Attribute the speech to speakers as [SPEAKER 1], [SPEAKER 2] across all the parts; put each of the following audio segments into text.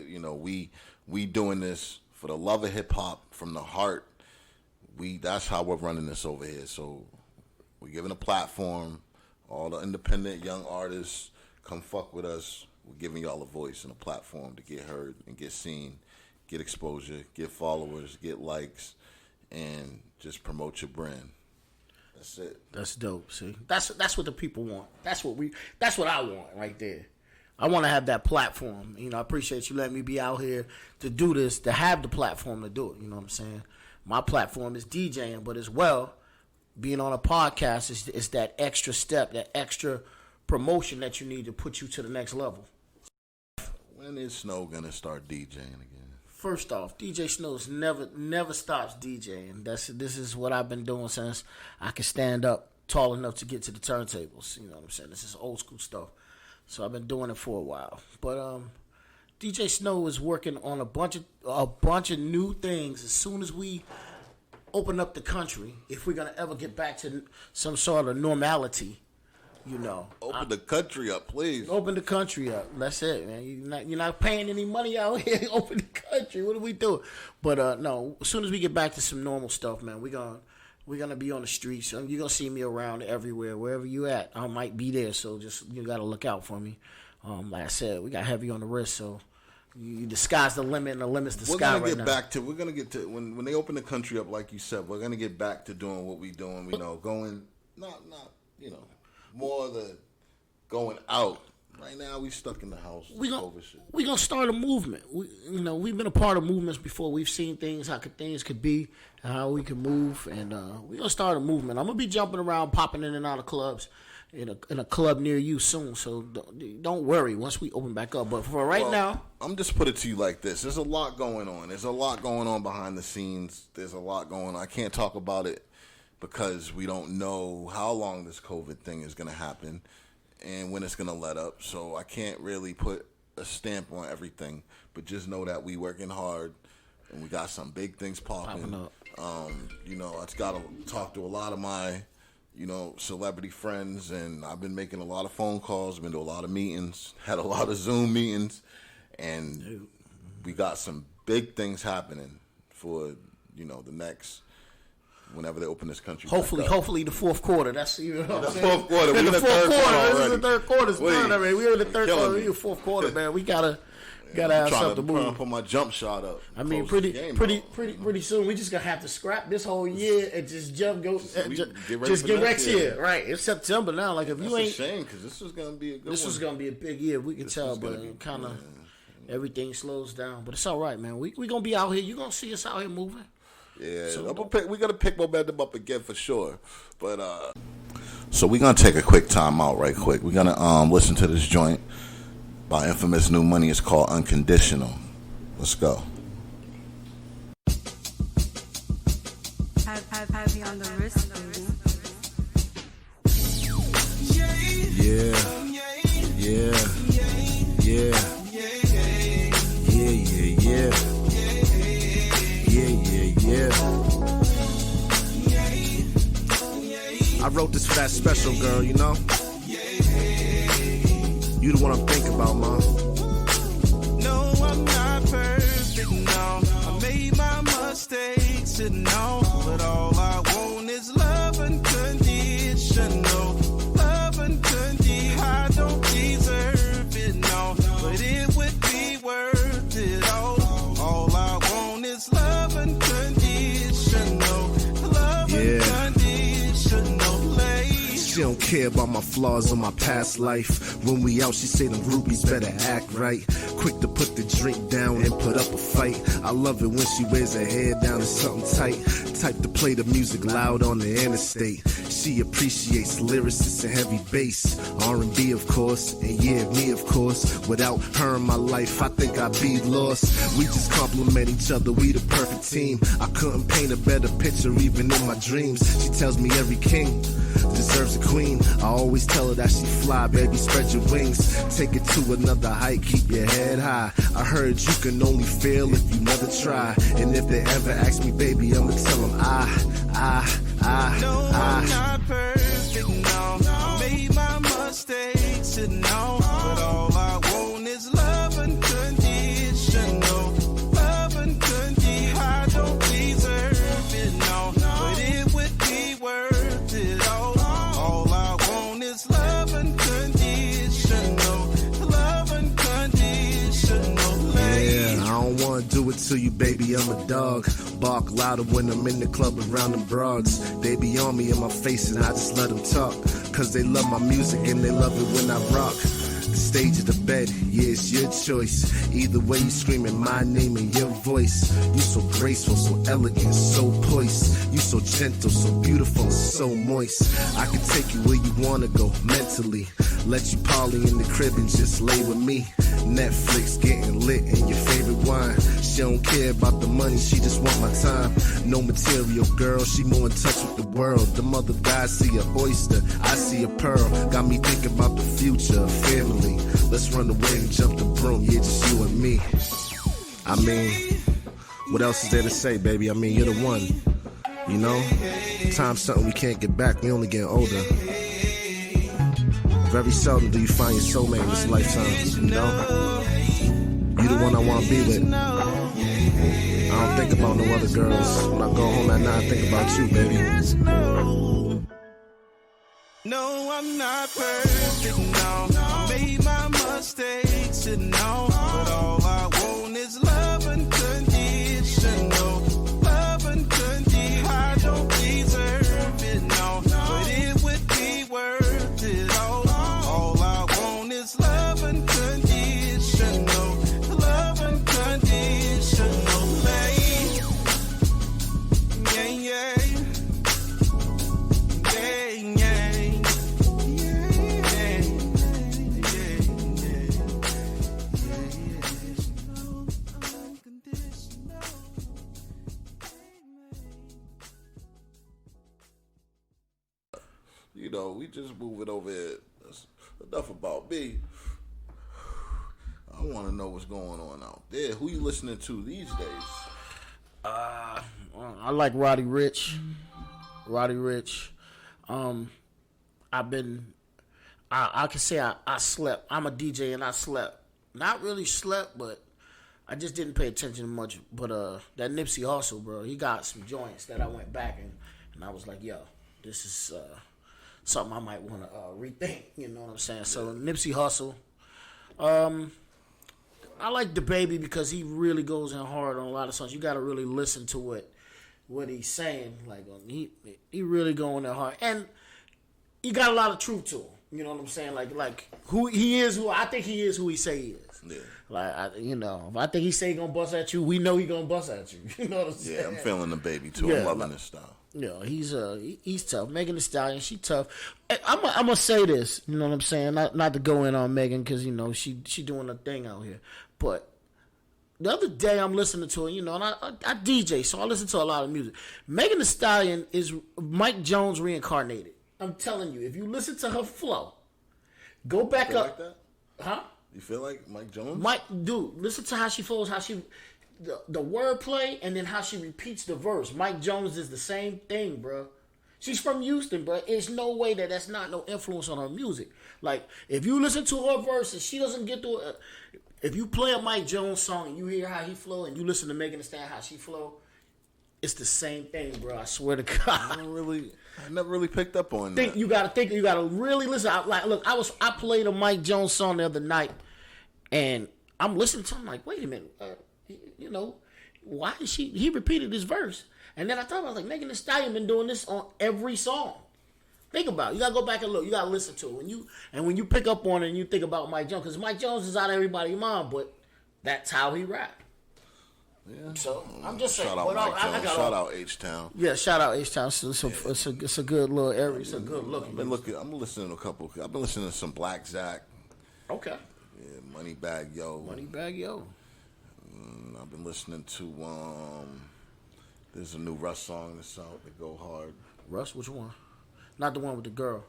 [SPEAKER 1] You know, we doing this for the love of hip hop from the heart. That's how we're running this over here. So we're giving a platform. All the independent young artists come fuck with us. We're giving y'all a voice and a platform to get heard and get seen, get exposure, get followers, get likes, and just promote your brand. That's it.
[SPEAKER 2] That's dope. See, that's what the people want. That's what I want right there. I want to have that platform. You know, I appreciate you letting me be out here to do this, to have the platform to do it. You know what I'm saying? My platform is DJing, but as well, being on a podcast is that extra step, that extra promotion that you need to put you to the next level.
[SPEAKER 1] When is Snow gonna start DJing again?
[SPEAKER 2] First off, DJ Snow's never stops DJing. This is what I've been doing since I could stand up tall enough to get to the turntables. You know what I'm saying? This is old school stuff. So I've been doing it for a while. But DJ Snow is working on a bunch of new things. As soon as we open up the country, if we're gonna ever get back to some sort of normality, you know.
[SPEAKER 1] Open the country up, please.
[SPEAKER 2] Open the country up. That's it, man. You're not paying any money out here. Open the country. What are we doing? But no, as soon as we get back to some normal stuff, man, we're gonna be on the streets. You're gonna see me around everywhere, wherever you at. I might be there, so just you gotta look out for me. Like I said, we got heavy on the wrist, so the sky's the limit, and the limit's the sky right now.
[SPEAKER 1] We're gonna get to when they open the country up, like you said. We're gonna get back to doing what we doing. You know, going not you know. More of the going out. Right now, we stuck in the house.
[SPEAKER 2] We're going to start a movement. We've been a part of movements before. We've seen things, how things could be, how we can move, and we're going to start a movement. I'm going to be jumping around, popping in and out of clubs, in a club near you soon, so don't worry once we open back up. But for right now...
[SPEAKER 1] I'm just put it to you like this. There's a lot going on. There's a lot going on behind the scenes. There's a lot going on. I can't talk about it because we don't know how long this COVID thing is going to happen and when it's going to let up. So I can't really put a stamp on everything, but just know that we working hard and we got some big things popping
[SPEAKER 2] up.
[SPEAKER 1] You know, I've got to talk to a lot of my, you know, celebrity friends, and I've been making a lot of phone calls, been to a lot of meetings, had a lot of Zoom meetings, and we got some big things happening for, you know, the next... Whenever they open this country,
[SPEAKER 2] hopefully the fourth quarter. That's you know what I'm saying.
[SPEAKER 1] Fourth quarter. We're in the
[SPEAKER 2] fourth
[SPEAKER 1] third quarter.
[SPEAKER 2] This is the third quarter. We're in the third quarter. We're in the fourth quarter, man. We gotta have something to move.
[SPEAKER 1] I'm put my jump shot up.
[SPEAKER 2] I mean, pretty soon we just gonna have to scrap this whole year and just get next year. Right, it's September now. Like if you ain't,
[SPEAKER 1] that's a shame because this was gonna be a good.
[SPEAKER 2] This was gonna be a big year. We can tell, but kind of everything slows down. But it's all right, man. We gonna be out here. You gonna see us out here moving.
[SPEAKER 1] Yeah, we're going to pick momentum up again for sure. But so we're going to take a quick time out right quick. We're going to listen to this joint by Infamous New Money. It's called Unconditional. Let's go.
[SPEAKER 3] Have you on the wrist, baby?
[SPEAKER 4] I wrote this for that special girl, you know? You the one I'm thinking about, man.
[SPEAKER 5] No, I'm not perfect, no. I made my mistakes, and no. But all I want is love unconditional. Love unconditional. I don't deserve it, no. But it would be worth it all. All I want is love unconditional. Love unconditional.
[SPEAKER 4] She don't care about my flaws or my past life. When we out, she say them groupies better act right. Quick to put the drink down and put up a fight. I love it when she wears her hair down in something tight. Type to play the music loud on the interstate. She appreciates lyricists and heavy bass. R&B, of course, and yeah, me, of course. Without her in my life, I think I'd be lost. We just complement each other, we the perfect team. I couldn't paint a better picture even in my dreams. She tells me every king deserves a queen. I always tell her that she fly, baby, spread your wings. Take it to another height, keep your head high. I heard you can only fail if you never try. And if they ever ask me, baby, I'ma tell them
[SPEAKER 5] No, I'm not perfect, no. I made my mistakes, and no. But all I want is love unconditional.
[SPEAKER 4] it to you, baby, I'm a dog. Bark louder when I'm in the club around them broads. They be on me in my face and I just let them talk. Cause they love my music and they love it when I rock. The stage of the bed, yeah, it's your choice. Either way, you screaming my name in your voice. You so graceful, so elegant, so poised. You so gentle, so beautiful, so moist. I can take you where you wanna go mentally. Let you parley in the crib and just lay with me. Netflix getting lit in your favorite wine. She don't care about the money, she just want my time. No material, girl, she more in touch with the world. The mother guys see a oyster, I see a pearl. Got me thinking about the future, family. Let's run away and jump the broom, yeah, just you and me. I mean, what else is there to say, baby? I mean, you're the one. You know, time's something we can't get back, we only get older. Very seldom do you find your soulmate in this lifetime, you know? You the one I wanna be with. I don't think about no other girls. When I go home at night, I think about you, baby.
[SPEAKER 5] No, I'm not perfect, no. I made my mistakes, and no. But all I want is love unconditional. Love unconditional. I don't deserve it, no. But it would be worth it all. All I want is love unconditional. Love unconditional, babe. Yeah, yeah.
[SPEAKER 1] You know, we just move it over here. That's enough about me. I want to know what's going on out there. Who you listening to these days?
[SPEAKER 2] I like Roddy Ricch. Roddy Ricch. I can say I slept. I'm a DJ and I slept. Not really slept, but I just didn't pay attention much. But that Nipsey Hussle, bro, he got some joints that I went back and I was like, yo, this is something I might want to rethink. You know what I'm saying? So Nipsey Hussle. I like the baby because he really goes in hard on a lot of songs. You got to really listen to what he's saying. Like he really going in hard, and he got a lot of truth to him. You know what I'm saying? Like who he is, who I think he is, who he say he is.
[SPEAKER 1] Yeah.
[SPEAKER 2] Like if I think he say he gonna bust at you, we know he gonna bust at you. You know what I'm saying?
[SPEAKER 1] Yeah, I'm feeling the baby too.
[SPEAKER 2] Yeah,
[SPEAKER 1] I'm loving this style.
[SPEAKER 2] Yeah, he's tough. Megan Thee Stallion, she tough. I'm gonna say this. You know what I'm saying? Not to go in on Megan because she doing her thing out here. But the other day I'm listening to her, and I DJ, so I listen to a lot of music. Megan Thee Stallion is Mike Jones reincarnated. I'm telling you, if you listen to her flow, go back up.
[SPEAKER 1] Like that?
[SPEAKER 2] Huh?
[SPEAKER 1] You feel like Mike Jones?
[SPEAKER 2] Dude, listen to how she flows, how she the wordplay, and then how she repeats the verse. Mike Jones is the same thing, bro. She's from Houston, bro. There's no way that's not no influence on her music. Like, if you listen to her verses, she doesn't get to it. If you play a Mike Jones song and you hear how he flow, and you listen to Megan Thee Stallion how she flow, it's the same thing, bro. I swear to God.
[SPEAKER 1] I never really picked up on that.
[SPEAKER 2] You gotta really listen. I played a Mike Jones song the other night, and I'm listening to him like, wait a minute, why is he repeated this verse? And then I thought, I was like, Megan Thee Stallion been doing this on every song. Think about it. You gotta go back and look. You gotta listen to it. When you pick up on it and you think about Mike Jones, because Mike Jones is out of everybody's mind, but that's how he rap.
[SPEAKER 1] Yeah.
[SPEAKER 2] So I'm just saying.
[SPEAKER 1] Shout out Mike Jones. Shout out H-Town.
[SPEAKER 2] Yeah, shout out H-Town. It's a good little area. It's a good look.
[SPEAKER 1] I'm listening to a couple. I've been listening to some Black Zack.
[SPEAKER 2] Okay.
[SPEAKER 1] Yeah, Moneybagg Yo.
[SPEAKER 2] Moneybagg Yo.
[SPEAKER 1] I've been listening to there's a new Russ song that's out that go hard.
[SPEAKER 2] Russ, which one? Not the one with the girl.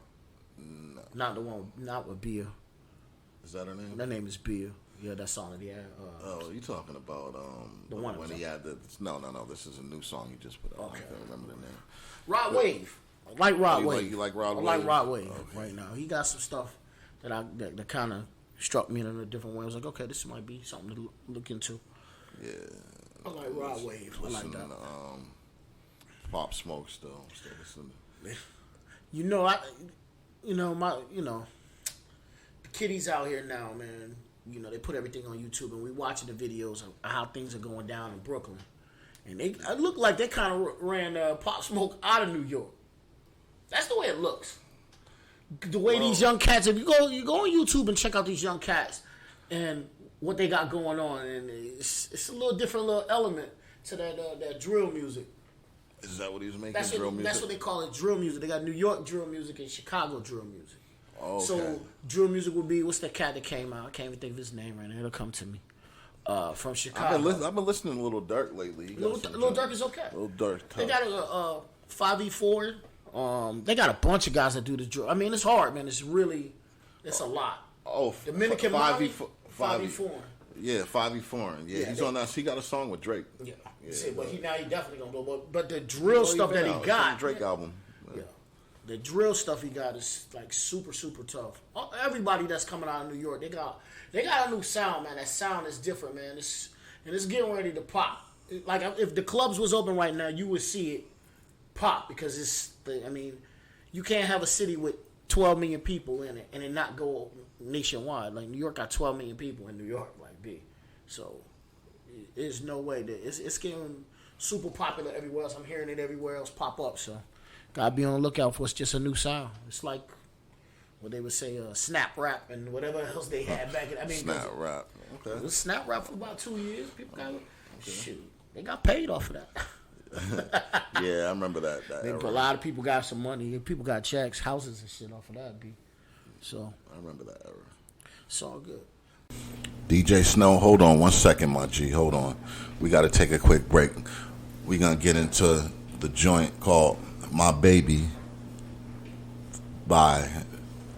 [SPEAKER 1] No.
[SPEAKER 2] Not the one. Not with Bia.
[SPEAKER 1] Is that her name?
[SPEAKER 2] That name is Bia. Yeah, that song that he had.
[SPEAKER 1] You talking about
[SPEAKER 2] the one
[SPEAKER 1] when he had the no. This is a new song he just put out.
[SPEAKER 2] Okay.
[SPEAKER 1] I can't remember the name.
[SPEAKER 2] Rod Wave. I like Rod Wave.
[SPEAKER 1] You like Rod Wave?
[SPEAKER 2] I like Rod Wave
[SPEAKER 1] Okay.
[SPEAKER 2] right now. He got some stuff that kind of struck me in a different way. I was like, okay, this might be something to look into.
[SPEAKER 1] Yeah.
[SPEAKER 2] I like Rod Wave. I like that.
[SPEAKER 1] Pop Smoke still listening.
[SPEAKER 2] The kiddies out here now, man. you know, they put everything on YouTube, and we watching the videos of how things are going down in Brooklyn. And it looked like they kind of ran Pop Smoke out of New York. That's the way it looks. The way these young cats, if you go on YouTube and check out these young cats and what they got going on, and it's a little different little element to that drill music.
[SPEAKER 1] Is that what he was making?
[SPEAKER 2] That's
[SPEAKER 1] drill music?
[SPEAKER 2] That's what they call it, drill music. They got New York drill music and Chicago drill music.
[SPEAKER 1] Oh, okay.
[SPEAKER 2] So drill music would be, what's that cat that came out? I can't even think of his name right now. It'll come to me. From Chicago.
[SPEAKER 1] I've been listening to Lil Durk lately.
[SPEAKER 2] Lil Durk is okay.
[SPEAKER 1] Lil Durk.
[SPEAKER 2] They got a 5E4. They got a bunch of guys that do the drill. I mean, it's hard, man. It's a lot.
[SPEAKER 1] Oh,
[SPEAKER 2] Dominican 5E4.
[SPEAKER 1] Yeah, 5E4. Yeah, he's on that. He got a song with Drake.
[SPEAKER 2] Yeah. See, but he definitely gonna go. But the drill stuff that he got,
[SPEAKER 1] Drake album.
[SPEAKER 2] Yeah. The drill stuff he got is like super, super tough. Everybody that's coming out of New York, they got a new sound, man. That sound is different, man. It's getting ready to pop. Like if the clubs was open right now, you would see it pop because you can't have a city with 12 million people in it and it not go nationwide. Like New York got 12 million people in New York, like B. So there's no way that it's getting super popular everywhere else. I'm hearing it everywhere else pop up. So gotta be on the lookout for it's just a new sound. It's like what they would say, snap rap and whatever else they had back in.
[SPEAKER 1] Snap rap. Okay.
[SPEAKER 2] It was snap rap for about 2 years. People got shoot. They got paid off of that.
[SPEAKER 1] Yeah, I remember that.
[SPEAKER 2] A lot of people got some money. People got checks, houses and shit off of that. So
[SPEAKER 1] I remember that era.
[SPEAKER 2] It's all good.
[SPEAKER 1] DJ Snow, hold on 1 second, my G. Hold on. We got to take a quick break. We're going to get into the joint called My Baby by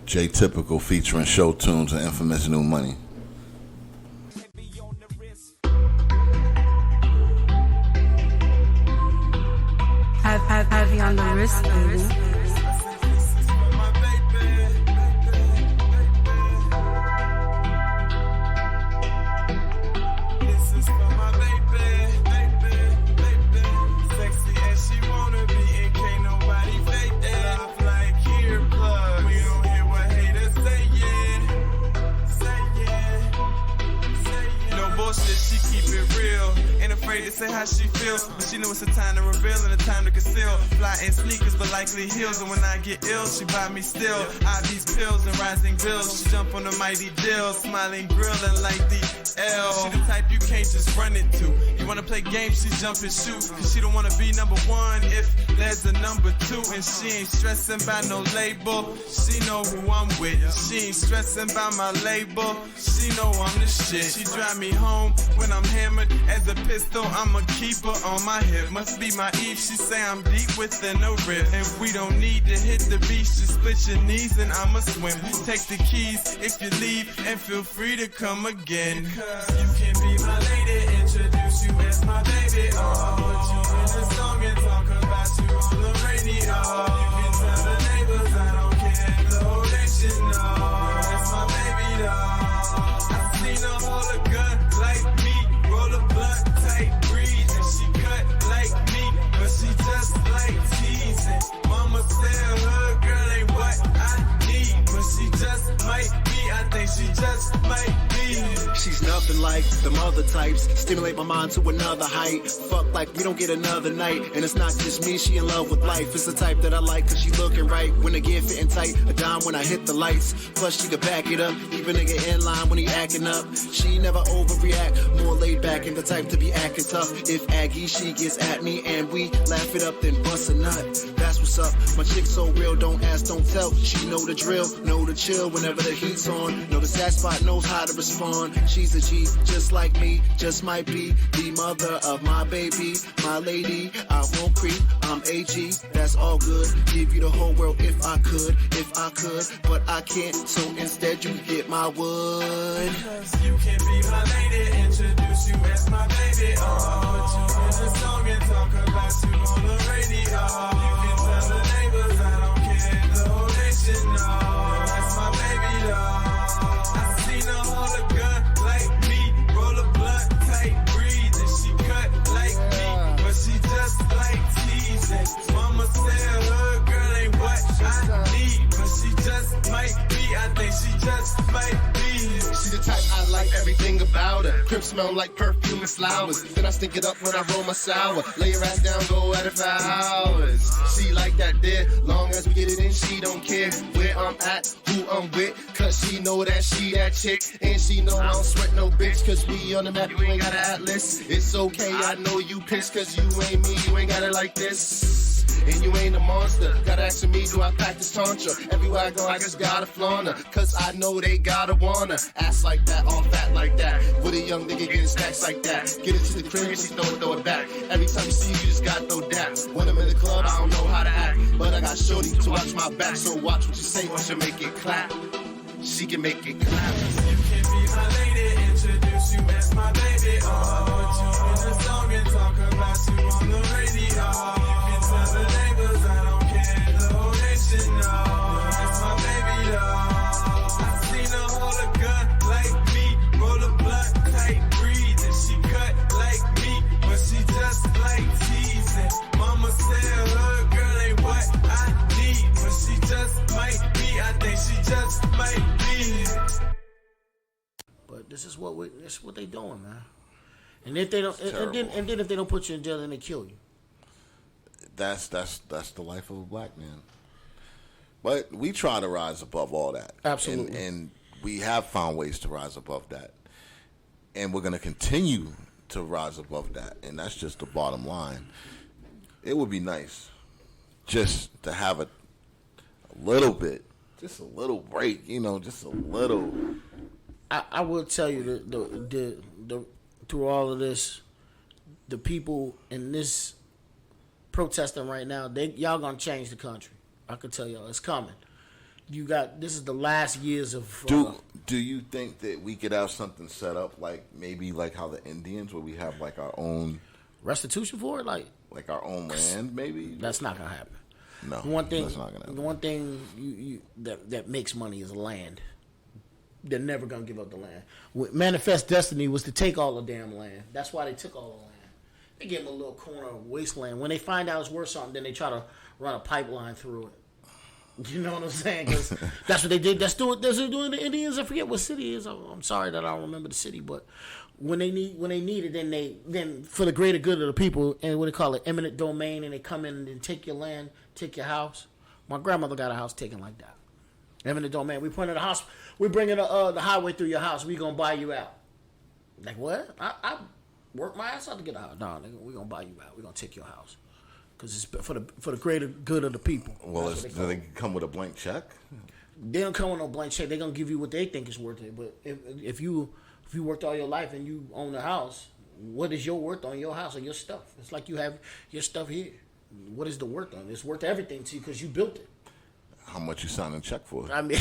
[SPEAKER 1] J Typical featuring Show Tunes and Infamous New Money.
[SPEAKER 3] Heavy on the wrist, baby.
[SPEAKER 5] To say how she feels, but she know it's a time to reveal and a time to conceal. Fly in sneakers, but likely heels. And when I get ill, she buy me still. IV's pills and rising bills. She jump on the mighty deal, smiling, grilling like the L. She the type you can't just run into. You wanna play games, she jump and shoot. Cause she don't wanna be number one if there's a number two. And she ain't stressing by no label. She know who I'm with. She ain't stressing by my label. She know I'm the shit. She drive me home when I'm hammered as a pistol. I'm a keeper on my hip. Must be my Eve. She say I'm deep within a rip. And we don't need to hit the beach. Just split your knees and I'ma swim. Take the keys if you leave and feel free to come again. Cause you can be my lady. Introduce you as my baby. Oh, put you in the song and talk about you on the radio. You can tell the neighbors I don't care. The whole nation knows. That's my baby doll. I seen her hold a gun like me. Roll a blunt, tight breeze, and she cut like me, but she just like teasing. Mama tell her girl ain't what I need, but she just might be. I think she just might be.
[SPEAKER 6] She's nothing like them other types. Stimulate my mind to another height. Fuck like we don't get another night. And it's not just me, she in love with life. It's the type that I like cause she looking right. When the gear fitting tight, a dime when I hit the lights. Plus she could back it up, even nigga in line when he acting up. She never overreact, more laid back and the type to be acting tough. If Aggie, she gets at me and we laugh it up, then bust a nut. That's what's up, my chick so real, don't ask, don't tell. She know the drill, know the chill whenever the heat's on. Know the sad spot, knows how to respond. She's a G, just like me, just might be the mother of my baby, my lady. I won't creep, I'm AG, that's all good. Give you the whole world if I could, but I can't. So instead you get my wood.
[SPEAKER 5] Cause you can be my lady, introduce you as my baby. Oh, put you in the song and talk about you on the radio. You can tell the neighbors I don't care, the whole nation knows. That's my baby doll. I seen her hold a gun like me, roll a blunt, tight breeze, and she cut like me, but she just like teasing. Mama tell her girl ain't what I need, but she just might be. I think she just might be.
[SPEAKER 6] She the type I like, everything about her. Crib smell like perfume and flowers. Then I stink it up when I roll my sour. Lay her ass down, go at it for hours. She like that there, long as we get it in, she don't care where I'm at, who I'm with. Cause she know that she that chick. And she know I don't sweat no bitch. Cause we on the map, you ain't got an atlas. It's okay, I know you pissed. Cause you ain't me, you ain't got it like this. And you ain't a monster. Gotta ask me, do I practice tantra? Everywhere I go, I just gotta flaunt her. Cause I know they gotta wanna. Ass like that, all fat like that. With a young nigga getting stacks like that. Get it to the crib and she throw it back. Every time you see you just gotta throw daps. When I'm in the club, I don't know how to act. But I got shorty to watch my back. So watch what you say, or she'll make it clap. She can make it clap.
[SPEAKER 5] You can be my lady, introduce you as my baby. Oh, put you in the song and talk about you on the radio. You can tell the neighbors I don't care, the whole nation knows. That's my baby though. I seen her hold a gun like me, roll a blunt tight, breathe, and she cut like me, but she just like teasing. Mama said her girl ain't what I need, but she just might be. I think she just might be.
[SPEAKER 2] But this is what they doing, man. And if they don't, and then if they don't put you in jail, then they kill you.
[SPEAKER 1] That's the life of a black man. But we try to rise above all that.
[SPEAKER 2] Absolutely.
[SPEAKER 1] And we have found ways to rise above that. And we're going to continue to rise above that. And that's just the bottom line. It would be nice just to have a little bit, just a little break, just a little.
[SPEAKER 2] I will tell you the through all of this, the people in this protesting right now, y'all gonna change the country. I can tell y'all, it's coming. This is the last years of.
[SPEAKER 1] Do you think that we could have something set up maybe like how the Indians, where we have like our own
[SPEAKER 2] restitution for it, like
[SPEAKER 1] our own land? Maybe
[SPEAKER 2] that's not gonna happen.
[SPEAKER 1] No,
[SPEAKER 2] that's not gonna happen. The one thing that makes money is land. They're never gonna give up the land. Manifest Destiny was to take all the damn land. That's why they took all the land. They gave them a little corner of wasteland. When they find out it's worth something, then they try to run a pipeline through it. You know what I'm saying? Because that's what they did. That's what they're doing the Indians. I forget what city it is. I'm sorry that I don't remember the city, but when they need it, then for the greater good of the people, and what they call it, eminent domain, and they come in and take your land, take your house. My grandmother got a house taken like that. Eminent domain. We put in the house. We bringing the highway through your house. We gonna buy you out. Like what? I work my ass out to get a house. No, nigga, we gonna buy you out. We gonna take your house because it's for the greater good of the people.
[SPEAKER 1] Well, do they come with a blank check?
[SPEAKER 2] They don't come with no blank check. They gonna give you what they think is worth it. But if you worked all your life and you own a house, what is your worth on your house or your stuff? It's like you have your stuff here. What is the worth on it? It's worth everything to you because you built it.
[SPEAKER 1] How much you signing a check for?
[SPEAKER 2] I mean,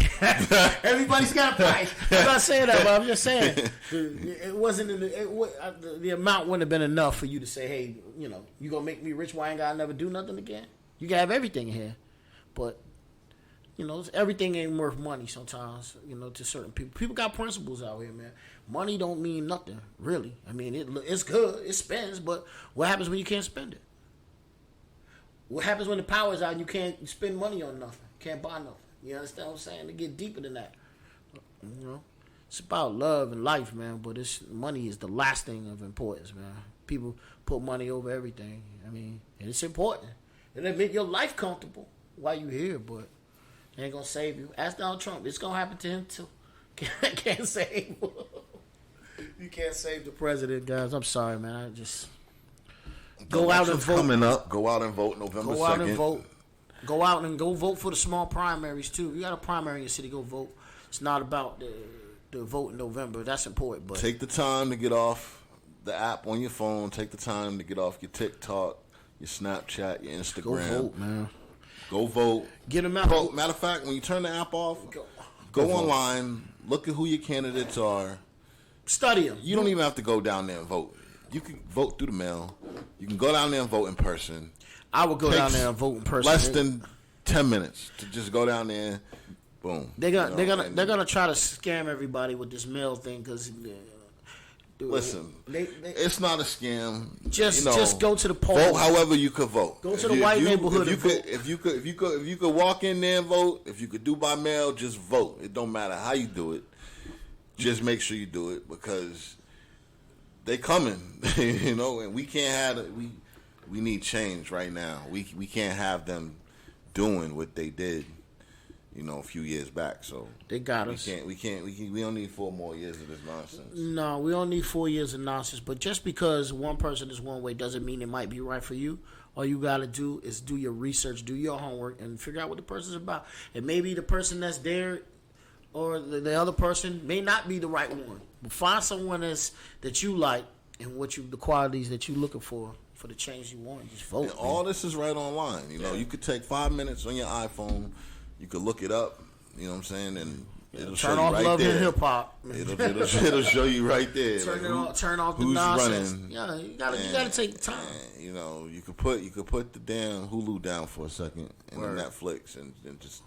[SPEAKER 2] everybody's got a price. I'm not saying that, but I'm just saying it wasn't the amount wouldn't have been enough for you to say, hey, you gonna make me rich? Why I ain't gotta never do nothing again? You can have everything here, but everything ain't worth money sometimes. To certain people, people got principles out here, man. Money don't mean nothing, really. I mean, it's good, it spends, but what happens when you can't spend it? What happens when the power's out and you can't spend money on nothing? Can't buy nothing. You understand what I'm saying? To get deeper than that. It's about love and life, man. But money is the last thing of importance, man. People put money over everything. I mean, and it's important. It'll make your life comfortable while you're here, but it ain't gonna save you. Ask Donald Trump. It's gonna happen to him too. Can't save. You can't save the president, guys. I'm sorry, man. I just go out and vote.
[SPEAKER 1] Coming up. Go out and vote November 2nd.
[SPEAKER 2] Go out and vote. Go out and go vote for the small primaries too. If you got a primary in your city, go vote. It's not about the vote in November. That's important. But
[SPEAKER 1] take the time to get off the app on your phone. Take the time to get off your TikTok, your Snapchat, your Instagram.
[SPEAKER 2] Go vote, man.
[SPEAKER 1] Go vote.
[SPEAKER 2] Get them out.
[SPEAKER 1] Matter of fact, when you turn the app off, go online. Look at who your candidates are.
[SPEAKER 2] Study them.
[SPEAKER 1] You don't even have to go down there and vote. You can vote through the mail. You can go down there and vote in person.
[SPEAKER 2] I would go down there and vote in person.
[SPEAKER 1] Less than 10 minutes to just go down there. Boom.
[SPEAKER 2] They're gonna try to scam everybody with this mail thing because.
[SPEAKER 1] Listen, it's not a scam.
[SPEAKER 2] Just go to the polls.
[SPEAKER 1] Vote however you could vote.
[SPEAKER 2] Go to the white neighborhood.
[SPEAKER 1] If you could walk in there and vote. If you could do by mail, just vote. It don't matter how you do it. just make sure you do it because they coming, you know, and we can't have it. We need change right now. We can't have them doing what they did, you know, a few years back. So
[SPEAKER 2] they got us.
[SPEAKER 1] We don't need 4 more years of this nonsense.
[SPEAKER 2] No, we don't need 4 years of nonsense. But just because one person is one way doesn't mean it might be right for you. All you got to do is do your research, do your homework, and figure out what the person's about. And maybe the person that's there or the other person may not be the right one. But find someone that you like and the qualities that you're looking for the change you want. Just vote.
[SPEAKER 1] And all this is right online. You know, you could take 5 minutes on your iPhone. You could look it up. You know what I'm saying? And it'll show
[SPEAKER 2] Turn
[SPEAKER 1] you
[SPEAKER 2] off
[SPEAKER 1] right
[SPEAKER 2] Love
[SPEAKER 1] there.
[SPEAKER 2] and Hip Hop.
[SPEAKER 1] It'll show you right there.
[SPEAKER 2] Turn off the
[SPEAKER 1] who's
[SPEAKER 2] nonsense.
[SPEAKER 1] running.
[SPEAKER 2] Yeah, you gotta take the time.
[SPEAKER 1] And, you know, you could put the damn Hulu down for a second and
[SPEAKER 2] Word.
[SPEAKER 1] the Netflix and just,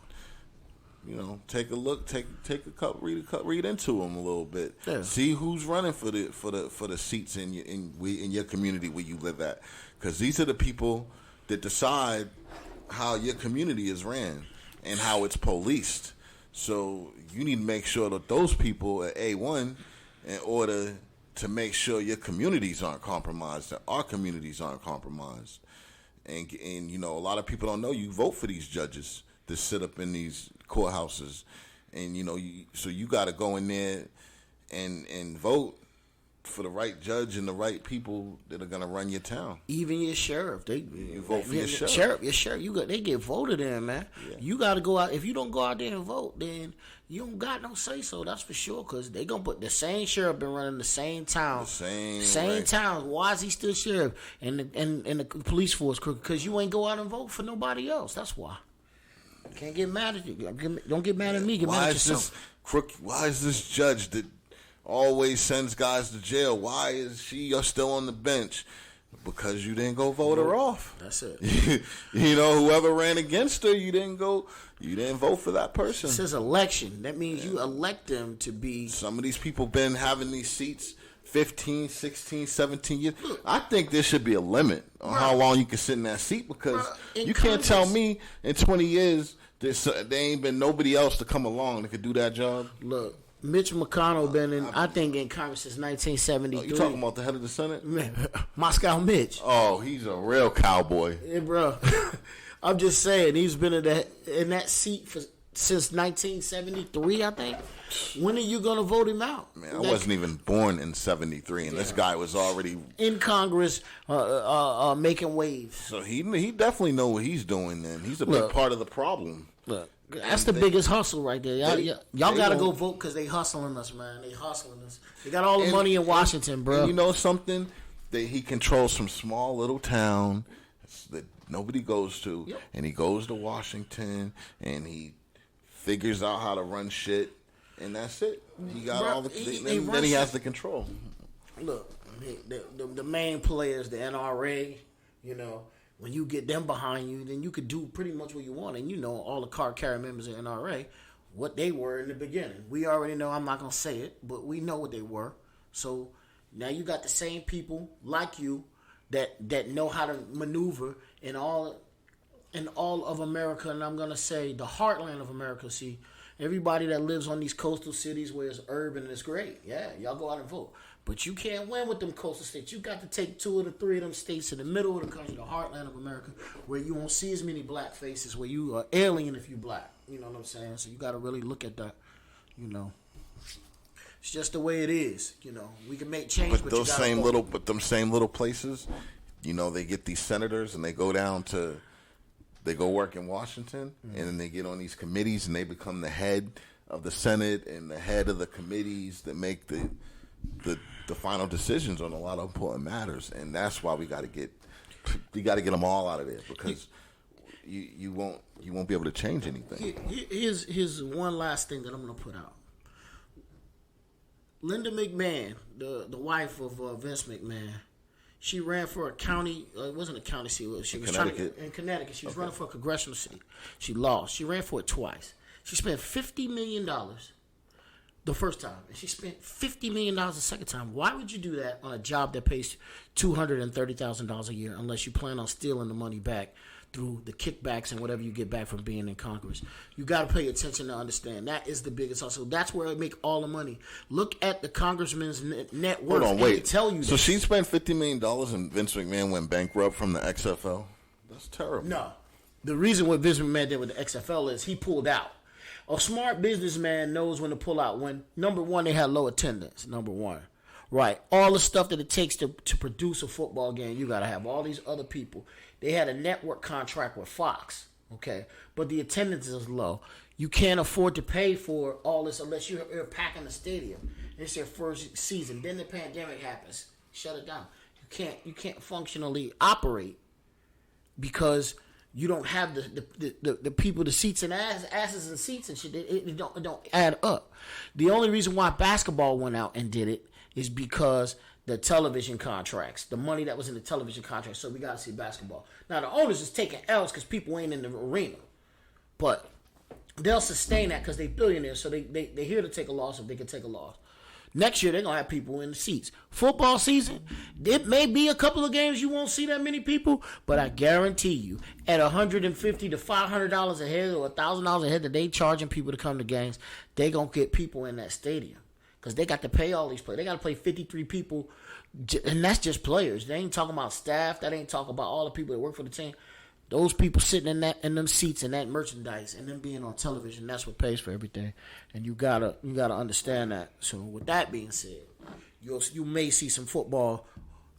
[SPEAKER 1] you know, take a look, take a cup, read into them a little bit.
[SPEAKER 2] Yeah.
[SPEAKER 1] See who's running for the seats in your community where you live at, because these are the people that decide how your community is ran and how it's policed. So you need to make sure that those people are A1 in order to make sure your communities aren't compromised, that our communities aren't compromised. And you know, a lot of people don't know you vote for these judges that sit up in these courthouses. And, you know, so you got to go in there and vote for the right judge and the right people that are going to run your town.
[SPEAKER 2] Even your sheriff,
[SPEAKER 1] You vote for your sheriff.
[SPEAKER 2] Your sheriff, they get voted in, man.
[SPEAKER 1] Yeah.
[SPEAKER 2] You got to go out. If you don't go out there and vote, then you don't got no say so. That's for sure. Because they gonna put the same sheriff been running the same town,
[SPEAKER 1] The same way.
[SPEAKER 2] town. Why is he still sheriff? And the police force crooked? Because you ain't go out and vote for nobody else. That's why. Can't get mad at you. Don't get mad at me. Get mad at yourself.
[SPEAKER 1] Why is this judge that always sends guys to jail? Why is she still on the bench? Because you didn't go vote her off.
[SPEAKER 2] That's it.
[SPEAKER 1] You know, whoever ran against her, you didn't vote for that person.
[SPEAKER 2] It says election. That means you elect them to be.
[SPEAKER 1] Some of these people been having these seats 15, 16, 17 years. I think there should be a limit on how long you can sit in that seat, because you can't tell me in 20 years there ain't been nobody else to come along that could do that job.
[SPEAKER 2] Look, Mitch McConnell been in, I think, in Congress since 1973.
[SPEAKER 1] You talking about the head of the Senate?
[SPEAKER 2] Moscow Mitch.
[SPEAKER 1] Oh, he's a real cowboy.
[SPEAKER 2] Yeah, bro. I'm just saying, he's been in that seat since 1973, I think. When are you going to vote him out?
[SPEAKER 1] Man, I wasn't even born in 73, and this guy was already
[SPEAKER 2] in Congress making waves.
[SPEAKER 1] So he definitely know what he's doing then. He's a big part of the problem.
[SPEAKER 2] Look, that's the biggest hustle right there. Y'all got to go vote because they hustling us, man. They hustling us. They got all the money in Washington, bro.
[SPEAKER 1] And you know something? That he controls some small little town that nobody goes to, and he goes to Washington, and he figures out how to run shit, and that's it. He got all the. Then he has the control.
[SPEAKER 2] Look, the main players, the NRA, you know, when you get them behind you, then you could do pretty much what you want. And you know, all the card carrying members of NRA, what they were in the beginning. We already know. I'm not gonna say it, but we know what they were. So now you got the same people like you that know how to maneuver in all of America, and I'm gonna say the heartland of America. See, everybody that lives on these coastal cities where it's urban and it's great. Yeah, y'all go out and vote. But you can't win with them coastal states. You got to take 2 of the 3 of them states in the middle of the country, the heartland of America, where you won't see as many black faces, where you are alien if you black. You know what I'm saying? So you got to really look at that. You know, it's just the way it is. You know, we can make change.
[SPEAKER 1] But them same little places, you know, they get these senators and they go down to. They go work in Washington, and then they get on these committees, and they become the head of the Senate and the head of the committees that make the final decisions on a lot of important matters. And that's why we got to get them all out of there, because you won't be able to change anything.
[SPEAKER 2] Here's one last thing that I'm going to put out. Linda McMahon, the wife of Vince McMahon. She ran for a county. It wasn't a county seat. She was in Connecticut. She was running for a congressional seat. She lost. She ran for it twice. She spent $50 million the first time, and she spent $50 million the second time. Why would you do that on a job that pays $230,000 a year unless you plan on stealing the money back through the kickbacks and whatever you get back from being in Congress. You got to pay attention to understand that is the biggest hustle. That's where they make all the money. Look at the congressman's net worth.
[SPEAKER 1] Hold on, wait.
[SPEAKER 2] Tell you
[SPEAKER 1] so
[SPEAKER 2] that.
[SPEAKER 1] she spent $50 million and Vince McMahon went bankrupt from the XFL? That's terrible.
[SPEAKER 2] No. The reason what Vince McMahon did with the XFL is he pulled out. A smart businessman knows when to pull out. When, number one, they had low attendance, number one. Right. All the stuff that it takes to produce a football game, you got to have all these other people. They had a network contract with Fox, okay? But the attendance is low. You can't afford to pay for all this unless you're packing the stadium. It's your first season. Then the pandemic happens. Shut it down. You can't functionally operate because you don't have the people, the seats and asses and seats and shit. It don't add up. The only reason why basketball went out and did it is because the television contracts, the money that was in the television contracts. So we got to see basketball. Now the owners is taking L's because people ain't in the arena, but they'll sustain that because they billionaires. So they here to take a loss if they can take a loss. Next year they're gonna have people in the seats. Football season, it may be a couple of games you won't see that many people, but I guarantee you, at $150 to $500 a head or $1,000 a head that they charging people to come to games, they gonna get people in that stadium. Because they got to pay all these players. They got to play 53 people, and that's just players. They ain't talking about staff. That ain't talking about all the people that work for the team. Those people sitting in them seats and that merchandise and them being on television, that's what pays for everything. And you gotta understand that. So with that being said, you may see some football.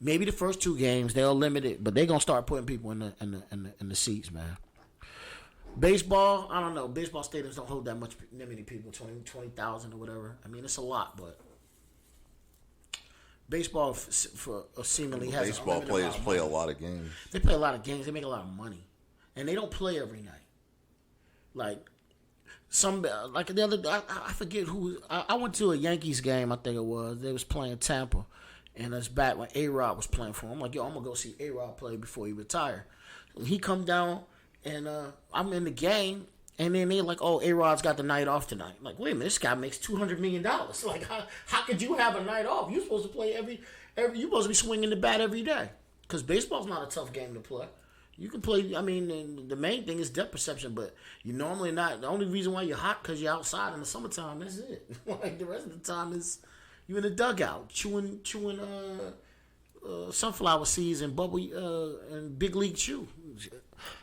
[SPEAKER 2] Maybe the first 2 games they'll limit it, but they're gonna start putting people in the seats, man. Baseball, I don't know. Baseball stadiums don't hold that many people, 20,000 or whatever. I mean, it's a lot, but baseball seemingly has
[SPEAKER 1] baseball players play a lot of games.
[SPEAKER 2] They play a lot of games. They make a lot of money, and they don't play every night. Like the other, I forget who. I went to a Yankees game. I think it was. They was playing Tampa, and that's back when A-Rod was playing for them. I'm like, yo, I'm gonna go see A-Rod play before he retire. And he come down. And I'm in the game, and then they're like, "Oh, A-Rod's got the night off tonight." I'm like, wait a minute, this guy makes $200 million. Like, how could you have a night off? You're supposed to play every. You're supposed to be swinging the bat every day. Because baseball's not a tough game to play. You can play. I mean, the main thing is depth perception, but you normally not. The only reason why you're hot because you're outside in the summertime. That's it. Like the rest of the time is you in the dugout chewing sunflower seeds and and big league chew.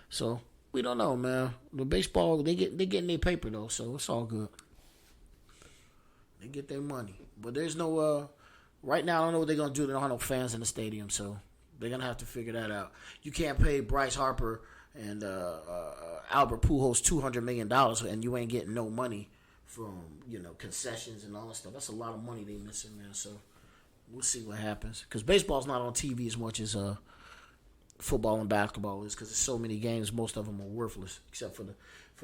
[SPEAKER 2] So. We don't know, man. The baseball, they getting their paper though, so it's all good. They get their money, but there's no. Right now, I don't know what they're gonna do. They don't have no fans in the stadium, so they're gonna have to figure that out. You can't pay Bryce Harper and Albert Pujols $200 million, and you ain't getting no money from concessions and all that stuff. That's a lot of money they missing, man. So we'll see what happens because baseball's not on TV as much as football and basketball is because there's so many games. Most of them are worthless except for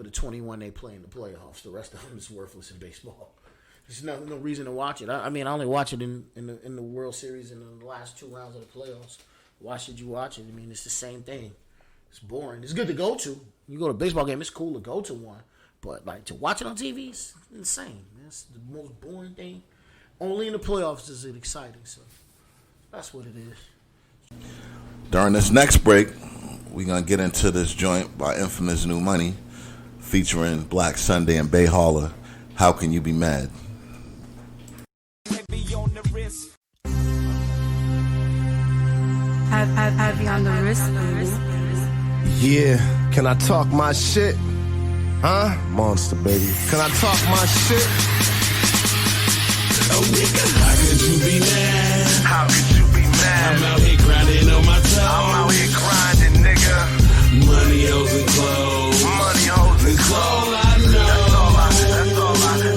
[SPEAKER 2] the 21 they play in the playoffs. The rest of them is worthless in baseball. There's no reason to watch it. I mean, I only watch it in the World Series in the last 2 rounds of the playoffs. Why should you watch it? I mean, it's the same thing. It's boring. It's good to go to. You go to a baseball game, it's cool to go to one. But like to watch it on TV is insane. It's the most boring thing. Only in the playoffs is it exciting. So that's what it is.
[SPEAKER 1] During this next break, we're going to get into this joint by Infamous New Money featuring Black Sunday and Bay Holler. How Can You Be Mad?
[SPEAKER 3] Heavy on the wrist,
[SPEAKER 4] Yeah, can I talk my shit? Huh? Monster, baby. Can I talk my shit?
[SPEAKER 5] Oh, nigga, how could you be mad?
[SPEAKER 4] How could you be mad?
[SPEAKER 5] I'm out here grinding on my toes.
[SPEAKER 4] I'm out here grinding, nigga.
[SPEAKER 5] Money, hoes, and clothes.
[SPEAKER 4] Money, hoes, and
[SPEAKER 5] That's all
[SPEAKER 4] clothes.
[SPEAKER 5] I know.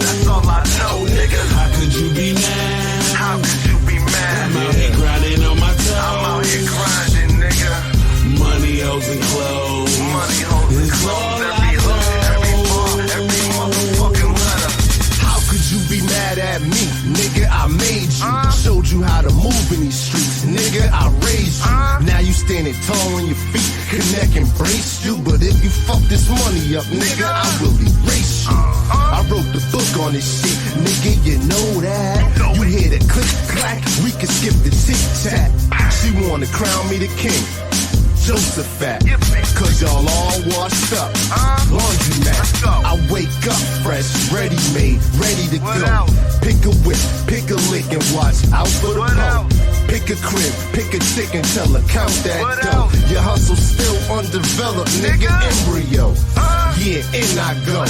[SPEAKER 4] That's all I know, nigga.
[SPEAKER 5] How could you be mad?
[SPEAKER 4] How could you be mad?
[SPEAKER 5] I'm out here grinding on my toes.
[SPEAKER 4] I'm out here grinding, nigga.
[SPEAKER 5] Money, hoes, and clothes.
[SPEAKER 4] Money, hoes, and
[SPEAKER 5] That's all
[SPEAKER 4] clothes.
[SPEAKER 5] I
[SPEAKER 4] Every hook, every
[SPEAKER 5] know.
[SPEAKER 4] bar, every motherfucking letter. How could you be mad at me? Nigga, I made you. Showed you how to move in these streets. Nigga, I raised you. Now you standing tall on your feet. Connect and brace you. But if you fuck this money up, nigga, I will erase you. I wrote the book on this shit. Nigga, you know that. You hear the click, clack. We can skip the tic-tac. She wanna crown me the king. Josephat. Cause y'all all washed up. Laundromat. I wake up fresh, ready made, ready to go. Pick a whip, pick a lick and watch out for the pump. Pick a crib, pick a chick and tell her count that dough. Your hustle still undeveloped, nigga, embryo. Yeah, in I go.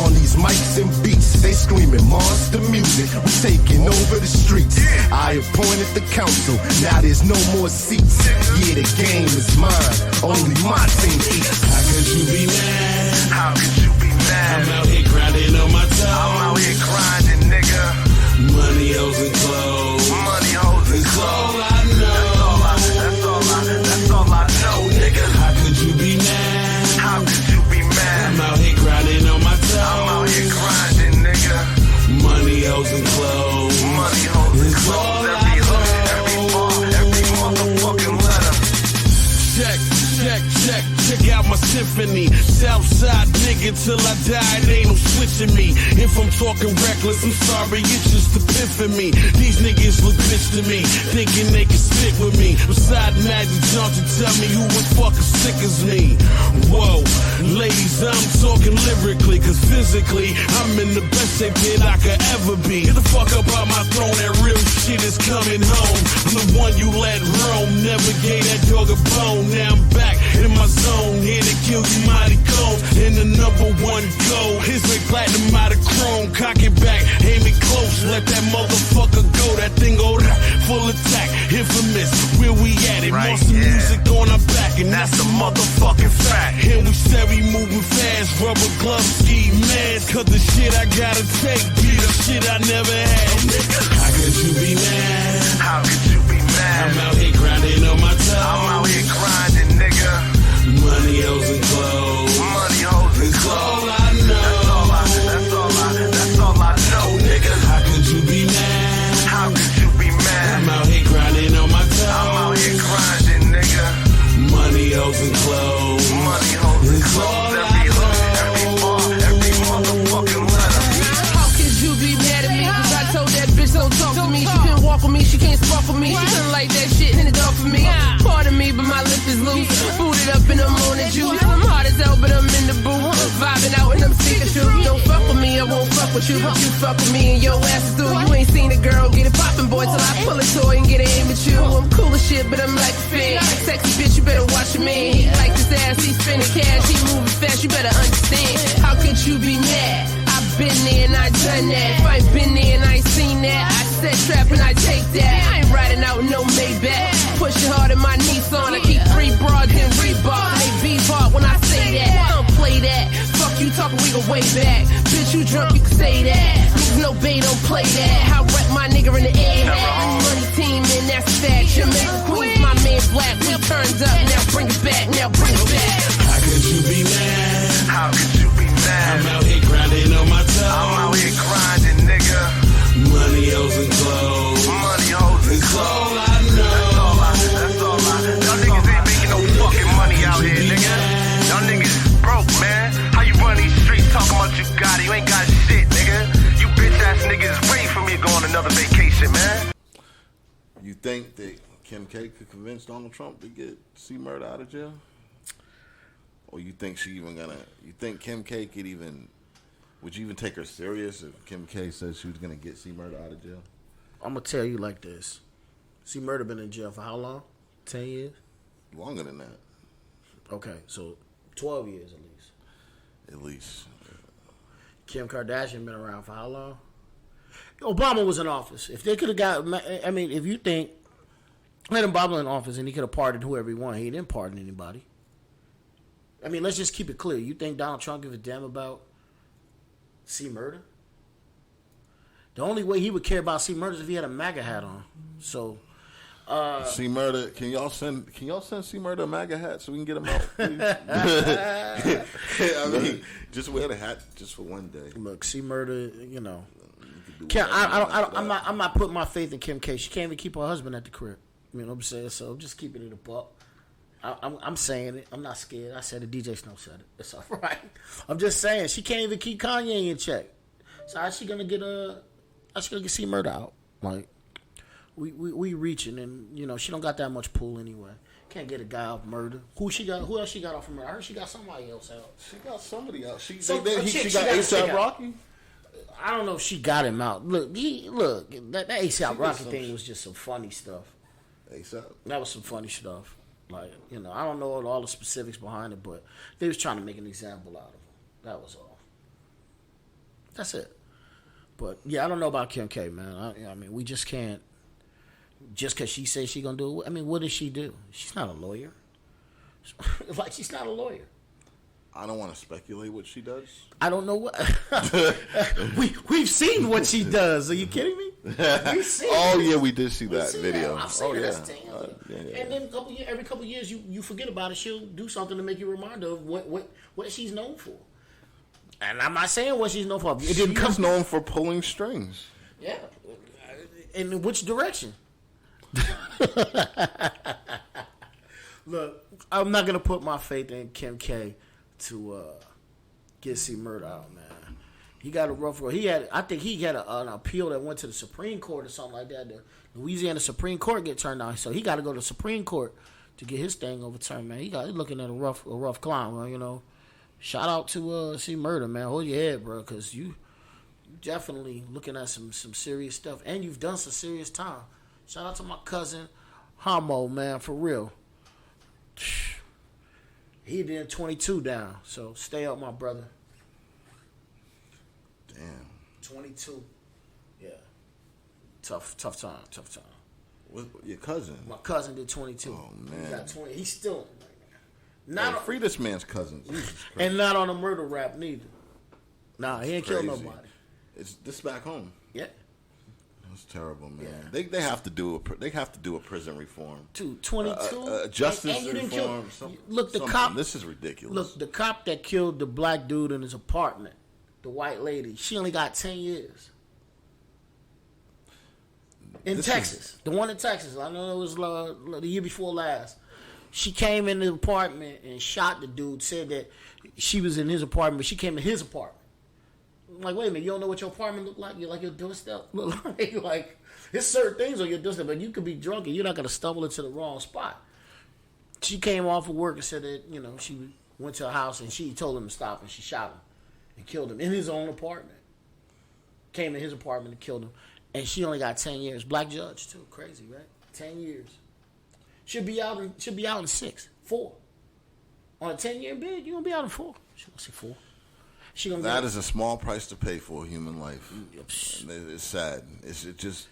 [SPEAKER 4] On these mics and beats, they screaming monster music. We taking over the streets. I appointed the council, now there's no more seats. Yeah, the game is mine, only my team eats.
[SPEAKER 7] How could you be mad?
[SPEAKER 5] How could you be mad?
[SPEAKER 7] I'm out here grinding on my toes.
[SPEAKER 5] I'm out here grinding, nigga.
[SPEAKER 7] Money, hoes, and clothes.
[SPEAKER 5] Money, hoes, and
[SPEAKER 7] That's all
[SPEAKER 5] clothes.
[SPEAKER 7] I know.
[SPEAKER 5] That's all I know, nigga.
[SPEAKER 7] How could you be mad?
[SPEAKER 5] How could you be mad?
[SPEAKER 7] I'm out here grinding on my toes.
[SPEAKER 5] I'm out here grinding, nigga.
[SPEAKER 7] Money, hoes, and clothes.
[SPEAKER 5] Money, hoes, and
[SPEAKER 7] That's all
[SPEAKER 5] clothes.
[SPEAKER 7] I
[SPEAKER 5] Every hook,
[SPEAKER 7] know.
[SPEAKER 5] every bar, every motherfucking letter.
[SPEAKER 7] Check out my symphony. Southside nigga till I die, it ain't no switching me. If I'm talking reckless, I'm sorry, it's just a pimp for me. These niggas look bitch to me, thinking they can stick with me. Beside Magic Johnson, tell me who was fucking sick as me. Whoa, ladies, I'm talking lyrically, cause physically, I'm in the best shape that I could ever be. Get the fuck up out my throne, that real shit is coming home. I'm the one you let roam, never gave that dog a bone. Now I'm back in my zone, here to kill you mighty cold. And the number one goal is make platinum out of chrome. Cock it back, aim it close, let that motherfucker go. That thing go full attack, infamous. Where we at? It
[SPEAKER 5] Right,
[SPEAKER 7] wants some
[SPEAKER 5] yeah.
[SPEAKER 7] music on our back, and
[SPEAKER 5] That's a motherfucking fact.
[SPEAKER 7] and we steady moving fast, rubber gloves, ski masks. Cause the shit I gotta take, be the shit I never had. How could you be mad?
[SPEAKER 5] How could you be mad?
[SPEAKER 7] I'm out here grinding on my toes.
[SPEAKER 5] I'm out here grinding, nigga.
[SPEAKER 7] Money, hoes, and clothes.
[SPEAKER 5] Money, hoes, and
[SPEAKER 7] That's
[SPEAKER 5] clothes.
[SPEAKER 7] all I know.
[SPEAKER 5] That's all I know, nigga.
[SPEAKER 7] How could you be mad?
[SPEAKER 5] How could you be mad?
[SPEAKER 7] I'm out here grinding on my toes.
[SPEAKER 5] I'm out here grinding, nigga.
[SPEAKER 7] Money, hoes, and clothes.
[SPEAKER 5] Money, hoes, and
[SPEAKER 7] That's
[SPEAKER 5] clothes.
[SPEAKER 7] all
[SPEAKER 5] Every
[SPEAKER 7] I
[SPEAKER 5] hook, every bar, every motherfucking letter.
[SPEAKER 8] How could you be mad at me? Cause I told that bitch don't talk to me. She couldn't walk with me, she can't spark with me. She couldn't like that shit in the door for me. Pardon me, but my lip is loose. Booted up in the morning juice. I'm hard as hell, but I'm in the booth. Vibing out in them sticker shoes. Don't fuck with me, I won't fuck with you. But you fuck with me and your ass is through. You ain't seen a girl get it poppin', boy, till I pull a toy and get an aim at you. I'm cool as shit, but I'm like a fan. Sexy bitch, you better watch your man. He like this ass, he spending cash. He moving fast, you better understand. How could you be mad? I've been there and I done that. If I ain't been there and I ain't seen that, I set trap and I take that. I ain't riding out with no Maybach. Pushing hard in my Nissan. I keep 3 broads and Reebok. And they be hard when I say that. I don't play that. Fuck you talking, we go way back. Bitch, you drunk, you can say that. Niggas no bait, don't play that. How wreck my nigga in the air hat. Money team and that's fact. Jamaica Queens, my man Black. We turned up, now bring it back, now bring it back.
[SPEAKER 7] How could you be mad?
[SPEAKER 5] How could you be mad?
[SPEAKER 7] I'm out here grinding on my toes.
[SPEAKER 5] I'm out here grinding, nigga.
[SPEAKER 7] Money, hoes, and clothes.
[SPEAKER 5] Money, hoes, and
[SPEAKER 7] That's all
[SPEAKER 5] clothes.
[SPEAKER 7] I know.
[SPEAKER 5] Y'all niggas ain't making no fucking money out here, nigga. Y'all niggas is broke, man. How you run these streets talking about you got it? You ain't got shit, nigga. You bitch ass niggas waiting for me to go on another vacation, man.
[SPEAKER 1] You think that Kim K could convince Donald Trump to get C Murder out of jail? Or you think she even gonna? You think Kim K could even? Would you even take her serious if Kim K said she was gonna get C Murder out of jail?
[SPEAKER 2] I'm gonna tell you like this. C Murder been in jail for how long? 10 years?
[SPEAKER 1] Longer than that,
[SPEAKER 2] Okay, so 12 years at least.
[SPEAKER 1] at least.
[SPEAKER 2] Kim Kardashian been around for how long? Obama was in office. If they could have got, I mean, if you think had Obama in office and he could have pardoned whoever he wanted, he didn't pardon anybody. I mean, let's just keep it clear. You think Donald Trump give a damn about C Murder? The only way he would care about C Murder is if he had a MAGA hat on. So,
[SPEAKER 1] C Murder, can y'all send C Murder a MAGA hat so we can get him out, please? I mean, just wear the hat just for one day.
[SPEAKER 2] look, C Murder, you know.
[SPEAKER 1] You can do
[SPEAKER 2] Kim,
[SPEAKER 1] whatever you want for that.
[SPEAKER 2] I'm not putting my faith in Kim K. She can't even keep her husband at the crib. You know what I'm saying? So I'm just keeping it a buck. I'm saying it. I'm not scared. I said it. DJ Snow said it. It's all right. I'm just saying she can't even keep Kanye in check. So how's she gonna get C Murder out? Like we reaching, and you know she don't got that much pull anyway. Can't get a guy off murder. Who else she got off of murder? I heard she got somebody else out.
[SPEAKER 1] She got somebody else. She
[SPEAKER 2] So,
[SPEAKER 1] got
[SPEAKER 2] she got
[SPEAKER 1] ASAP Rocky.
[SPEAKER 2] I don't know if she got him out. Look, that ASAP Rocky thing was just some funny stuff.
[SPEAKER 1] ASAP.
[SPEAKER 2] That was some funny stuff. Like, you know, I don't know all the specifics behind it, but they was trying to make an example out of him. That was all. That's it. But yeah, I don't know about Kim K, man. I mean, we just can't. Just because she says she gonna do it. I mean, what does she do? She's not a lawyer. Like, she's not a lawyer.
[SPEAKER 1] I don't want to speculate what she does.
[SPEAKER 2] I don't know what. We've seen what she does. Are you kidding me? We've seen
[SPEAKER 1] Yeah, we did see that video.
[SPEAKER 2] I've seen
[SPEAKER 1] yeah.
[SPEAKER 2] yeah. And then every couple of years, you forget about it. She'll do something to make you a reminder of what she's known for. And I'm not saying what she's known for. It didn't come
[SPEAKER 1] known for pulling strings.
[SPEAKER 2] Yeah. In which direction? Look, I'm not gonna put my faith in Kim K to get C Murder out, man. He got a rough road. I think he had an appeal that went to the Supreme Court or something like that. The Louisiana Supreme Court get turned down, so he got to go to the Supreme Court to get his thing overturned, man. He's looking at a rough climb, man, you know. Shout out to C Murder, man. Hold your head, bro, because you definitely looking at some serious stuff, and you've done some serious time. Shout out to my cousin Hamo, man, for real. He did 22 down, so stay up, my brother.
[SPEAKER 1] Damn.
[SPEAKER 2] 22. Yeah. Tough time.
[SPEAKER 1] What, your cousin?
[SPEAKER 2] My cousin did 22.
[SPEAKER 1] Oh, man.
[SPEAKER 2] He got 20. He's still
[SPEAKER 1] Free this man's cousin.
[SPEAKER 2] And not on a murder rap neither. Nah, he ain't killed nobody.
[SPEAKER 1] It's this back home.
[SPEAKER 2] Yeah.
[SPEAKER 1] That's terrible, man.
[SPEAKER 2] Yeah.
[SPEAKER 1] They have to do a prison reform.
[SPEAKER 2] 22.
[SPEAKER 1] Justice
[SPEAKER 2] and you didn't
[SPEAKER 1] reform.
[SPEAKER 2] Look, the cop.
[SPEAKER 1] This is ridiculous.
[SPEAKER 2] Look, the cop that killed the black dude in his apartment, the white lady, she only got 10 years. In Texas. The one in Texas. I know it was the year before last. She came in the apartment and shot the dude, said that she was in his apartment, but she came to his apartment. I'm like, wait a minute, you don't know what your apartment look like? You're like your doorstep look like there's certain things on your doorstep, but you could be drunk and you're not going to stumble into the wrong spot. She came off of work and said that, you know, she went to a house and she told him to stop and she shot him and killed him in his own apartment. Came in his apartment and killed him. And she only got 10 years. Black judge, too. Crazy, right? 10 years. Should be out in 4. On a 10-year bid, you're going to be out in 4. She's going to say 4.
[SPEAKER 1] That is a small price to pay for a human life. It's sad. It just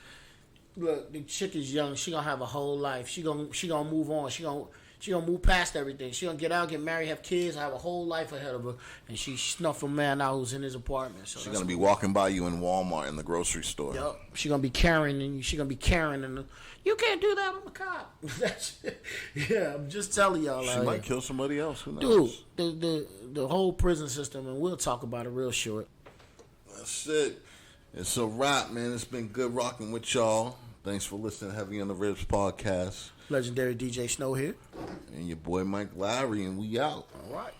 [SPEAKER 2] look. The chick is young. She gonna have a whole life. She gonna move on. She gonna move past everything. She gonna get out, get married, have kids, have a whole life ahead of her. And she snuffed a man out who's in his apartment. So
[SPEAKER 1] she's gonna be walking by you in Walmart in the grocery store.
[SPEAKER 2] Yep. She gonna be carrying and she gonna be carrying and you can't do that. I'm a cop. Yeah, I'm just telling y'all.
[SPEAKER 1] She might kill somebody else. Who knows?
[SPEAKER 2] Dude, the whole prison system, and we'll talk about it real short.
[SPEAKER 1] That's it. It's a wrap, man. It's been good rocking with y'all. Thanks for listening to Heavy on the Ribs podcast.
[SPEAKER 2] Legendary DJ Snow here.
[SPEAKER 1] And your boy Mike Lowry, and we out.
[SPEAKER 2] All right.